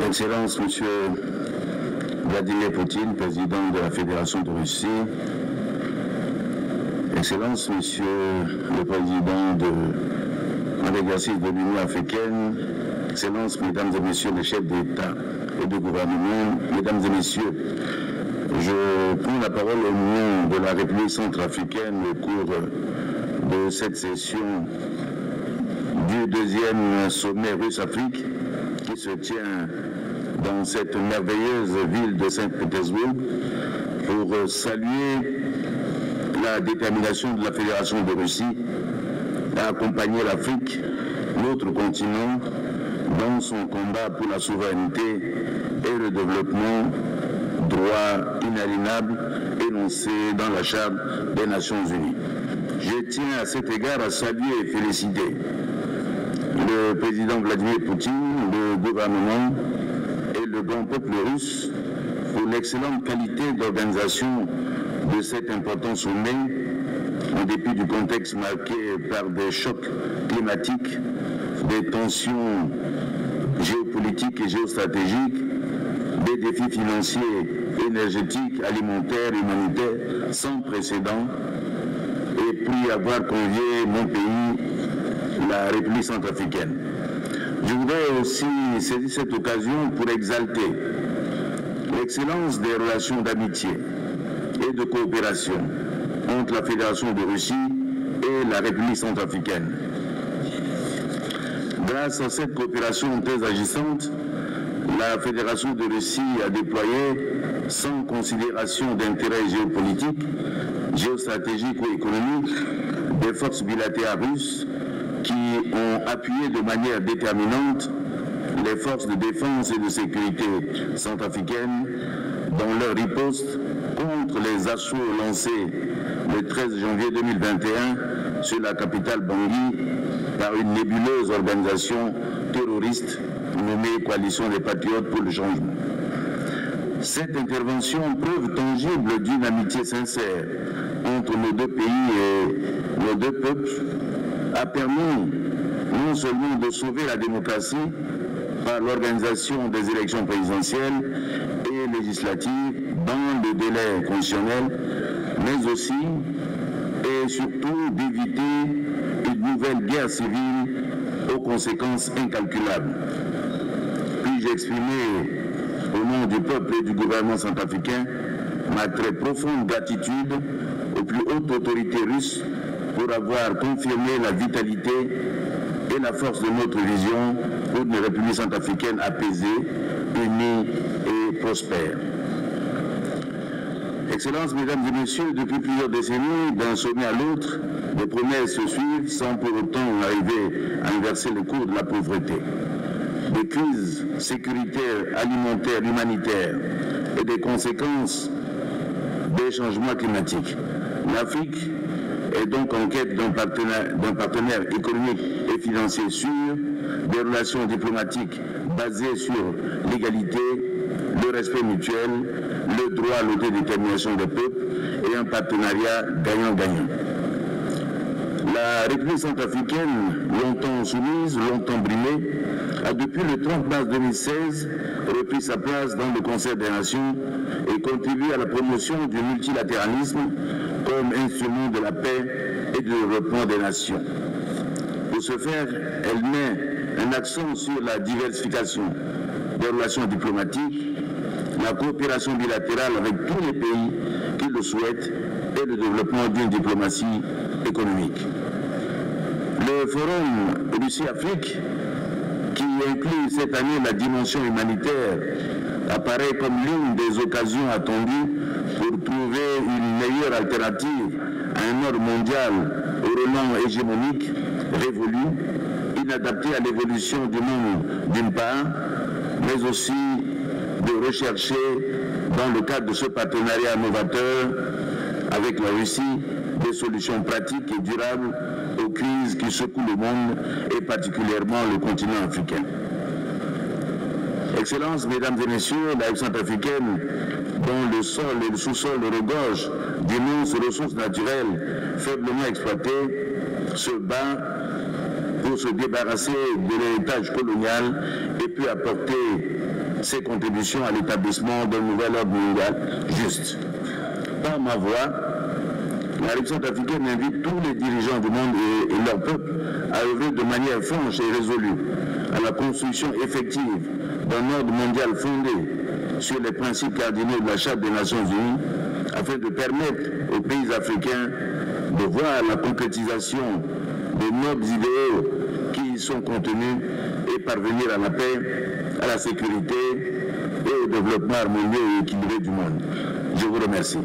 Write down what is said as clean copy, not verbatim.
Excellence, Monsieur Vladimir Poutine, président de la Fédération de Russie. Excellence, Monsieur le Président en exercice de l'Union africaine. Excellence, Mesdames et Messieurs les chefs d'État et de gouvernement, Mesdames et Messieurs, je prends la parole au nom de la République centrafricaine au cours de cette session du deuxième sommet Russe-Afrique qui se tient dans cette merveilleuse ville de Saint-Pétersbourg pour saluer la détermination de la Fédération de Russie à accompagner l'Afrique, notre continent, dans son combat pour la souveraineté et le développement, droit inaliénable énoncé dans la Charte des Nations Unies. Je tiens à cet égard à saluer et féliciter le président Vladimir Poutine, le gouvernement et le grand peuple russe pour l'excellente qualité d'organisation de cet important sommet, en dépit du contexte marqué par des chocs climatiques, des tensions géopolitiques et géostratégiques, des défis financiers, énergétiques, alimentaires, humanitaires sans précédent, et puis avoir convié mon pays, la République centrafricaine. Je voudrais aussi saisir cette occasion pour exalter l'excellence des relations d'amitié et de coopération entre la Fédération de Russie et la République centrafricaine. Grâce à cette coopération très agissante, la Fédération de Russie a déployé, sans considération d'intérêts géopolitiques, géostratégiques ou économiques, des forces bilatérales russes qui ont appuyé de manière déterminante les forces de défense et de sécurité centrafricaines dans leur riposte contre les assauts lancés le 13 janvier 2021 sur la capitale Bangui par une nébuleuse organisation terroriste nommée Coalition des Patriotes pour le Changement. Cette intervention, preuve tangible d'une amitié sincère entre nos deux pays et nos deux peuples, a permis non seulement de sauver la démocratie par l'organisation des élections présidentielles et législatives dans le délai constitutionnel, mais aussi et surtout d'éviter une nouvelle guerre civile aux conséquences incalculables. Puis-je exprimer au nom du peuple et du gouvernement centrafricain ma très profonde gratitude aux plus hautes autorités russes pour avoir confirmé la vitalité et la force de notre vision pour une République centrafricaine apaisée, unie et prospère. Excellences, Mesdames et Messieurs, depuis plusieurs décennies, d'un sommet à l'autre, des promesses se suivent sans pour autant arriver à inverser le cours de la pauvreté. Des crises sécuritaires, alimentaires, humanitaires et des conséquences des changements climatiques. L'Afrique est donc en quête d'un partenaire économique et financier sûr, des relations diplomatiques basées sur l'égalité, le respect mutuel, le droit à l'autodétermination des peuples et un partenariat gagnant-gagnant. La République centrafricaine, longtemps soumise, longtemps brimée, a depuis le 30 mars 2016 repris sa place dans le Conseil des Nations et contribué à la promotion du multilatéralisme comme instrument de la paix et du développement des nations. Pour ce faire, elle met un accent sur la diversification des relations diplomatiques, la coopération bilatérale avec tous les pays qui le souhaitent et le développement d'une diplomatie économique. Le forum Russie-Afrique, qui inclut cette année la dimension humanitaire, apparaît comme l'une des occasions attendues pour trouver une meilleure alternative à un ordre mondial au relent hégémonique, révolu, inadapté à l'évolution du monde d'une part, mais aussi de rechercher, dans le cadre de ce partenariat novateur avec la Russie, des solutions pratiques et durables aux crises qui secouent le monde et particulièrement le continent africain. Excellences, Mesdames et Messieurs, la République centrafricaine, dont le sol et le sous-sol regorgent d'immenses ressources naturelles faiblement exploitées, se bat pour se débarrasser de l'héritage colonial et puis apporter ses contributions à l'établissement d'un nouvel ordre mondial juste. Par ma voix, la République centrafricaine invite tous les dirigeants du monde et leur peuple à œuvrer de manière franche et résolue à la construction effective d'un ordre mondial fondé sur les principes cardinaux de la Charte des Nations Unies, afin de permettre aux pays africains de voir la concrétisation des nobles idéaux qui y sont contenus et parvenir à la paix, à la sécurité et au développement harmonieux et équilibré du monde. Je vous remercie.